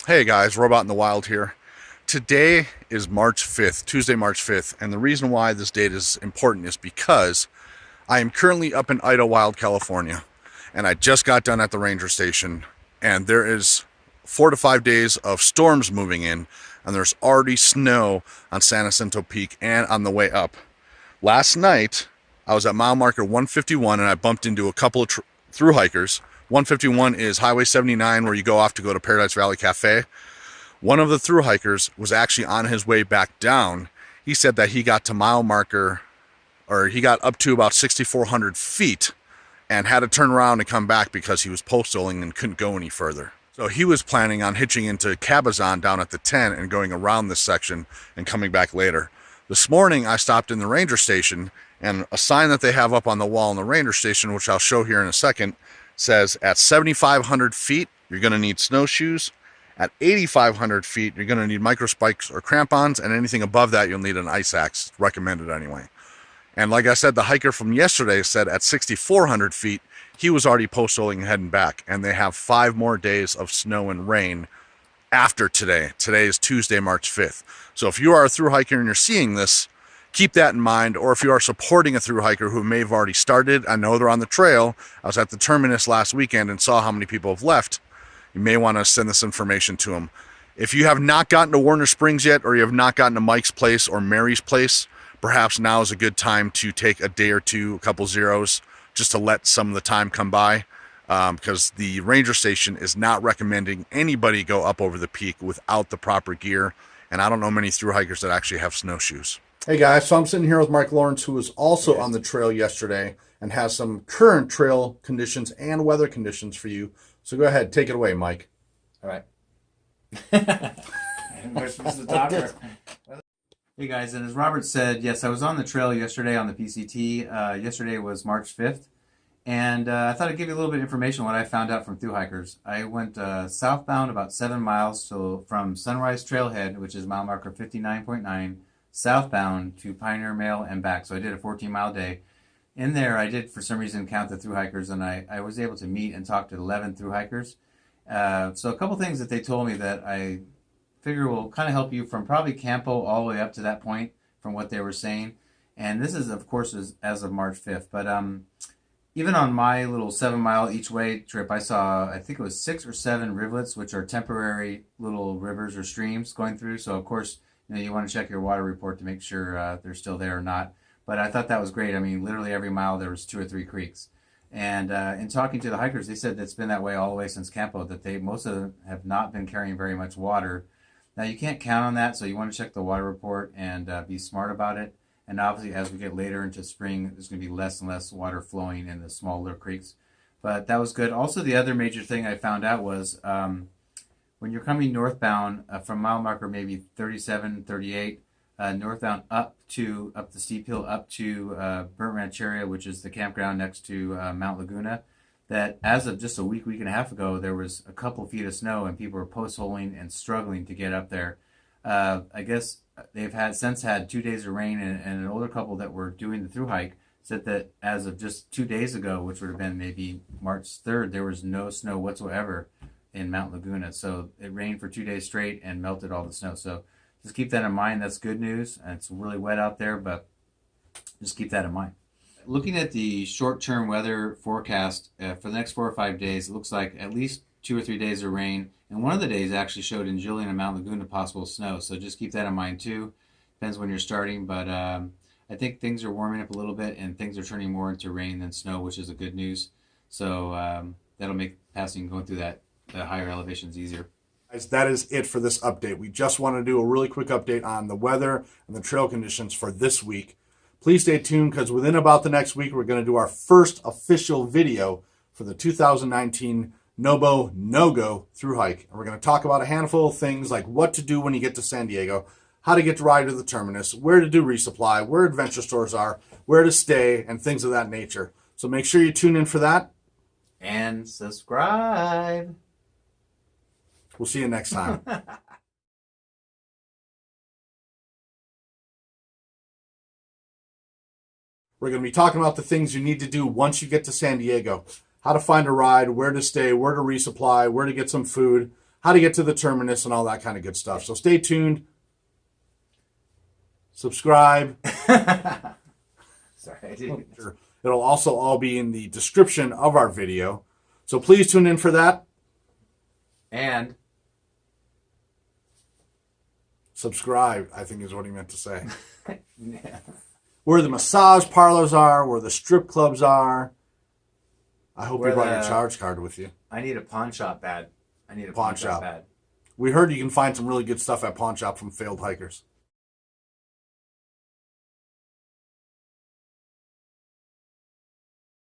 Hey guys, Robot in the Wild here. Today is March 5th, Tuesday, March 5th, and the reason why this date is important is because I am currently up in Idlewild, California, and I just got done at the ranger station, and there is 4 to 5 days of storms moving in, and there's already snow on San Jacinto Peak and on the way up. Last night, I was at mile marker 151, and I bumped into a couple of through hikers. 151 is Highway 79 where you go off to go to Paradise Valley Cafe. One of the through hikers was actually on his way back down. He said that he got to mile marker, or he got up to about 6,400 feet and had to turn around and come back because he was postoling and couldn't go any further. So he was planning on hitching into Cabazon down at the 10 and going around this section and coming back later. This morning I stopped in the ranger station, and a sign that they have up on the wall in the ranger station, which I'll show here in a second, says at 7,500 feet, you're going to need snowshoes. At 8,500 feet, you're going to need micro spikes or crampons, and anything above that, you'll need an ice axe, recommended anyway. And like I said, the hiker from yesterday said at 6,400 feet, he was already post-holing and heading back, and they have 5 more days of snow and rain after today. Today is Tuesday, March 5th. So if you are a through hiker and you're seeing this, keep that in mind. Or if you are supporting a through hiker who may have already started, I know they're on the trail. I was at the terminus last weekend and saw how many people have left. You may want to send this information to them. If you have not gotten to Warner Springs yet, or you have not gotten to Mike's place or Mary's place, perhaps now is a good time to take a day or two, a couple zeros, just to let some of the time come by, because the ranger station is not recommending anybody go up over the peak without the proper gear. And I don't know many through hikers that actually have snowshoes. Hey guys, so I'm sitting here with Mike Lawrence, who was also on the trail yesterday and has some current trail conditions and weather conditions for you. So go ahead, take it away, Mike. All right. We're supposed to talk. Hey guys, and as Robert said, yes, I was on the trail yesterday on the PCT. Yesterday was March 5th, and I thought I'd give you a little bit of information on what I found out from through hikers. I went southbound about 7 miles, so from Sunrise Trailhead, which is mile marker 59.9, southbound to Pioneer Mail and back. So I did a 14-mile day. In there, I did, for some reason, count the through hikers, and I was able to meet and talk to 11 through hikers. So a couple things that they told me that I figure will kind of help you from probably Campo all the way up to that point from what they were saying. And this is, of course, as of March 5th. But even on my little 7-mile each way trip, I saw, I think it was 6 or 7 rivulets, which are temporary little rivers or streams going through. So, of course, you want to check your water report to make sure they're still there or not. But I thought that was great. I mean, literally every mile there was 2 or 3 creeks. And in talking to the hikers, they said that's been that way all the way since Campo, that most of them have not been carrying very much water. Now, you can't count on that, so you want to check the water report and be smart about it. And obviously, as we get later into spring, there's going to be less and less water flowing in the smaller creeks. But that was good. Also, the other major thing I found out was when you're coming northbound from mile marker maybe 37, 38, northbound up the steep hill up to Burnt Rancheria, which is the campground next to Mount Laguna, that as of just a week and a half ago, there was a couple feet of snow and people were post-holing and struggling to get up there. I guess they've since had 2 days of rain, and an older couple that were doing the through hike said that as of just 2 days ago, which would have been maybe March 3rd, there was no snow whatsoever in Mount Laguna. So it rained for 2 days straight and melted all the snow. So just keep that in mind. That's good news. And it's really wet out there, but just keep that in mind. Looking at the short-term weather forecast for the next 4 or 5 days, it looks like at least 2 or 3 days of rain. And one of the days actually showed in Julian and Mount Laguna possible snow. So just keep that in mind too. Depends when you're starting. But I think things are warming up a little bit and things are turning more into rain than snow, which is a good news. So that'll make passing going through the higher elevations easier. Guys, that is it for this update. We just want to do a really quick update on the weather and the trail conditions for this week. Please stay tuned, because within about the next week, we're going to do our first official video for the 2019 Nobo NOGO through hike. And we're going to talk about a handful of things like what to do when you get to San Diego, how to get to ride to the terminus, where to do resupply, where adventure stores are, where to stay, and things of that nature. So make sure you tune in for that. And subscribe. We'll see you next time. We're going to be talking about the things you need to do once you get to San Diego. How to find a ride, where to stay, where to resupply, where to get some food, how to get to the terminus and all that kind of good stuff. So stay tuned. Subscribe. Sorry, I didn't. It'll also all be in the description of our video. So please tune in for that. And subscribe, I think is what he meant to say. yeah. Where the massage parlors are, where the strip clubs are. I hope you brought your charge card with you. I need a pawn shop bad. Pawn shop bad. We heard you can find some really good stuff at Pawn Shop from failed hikers.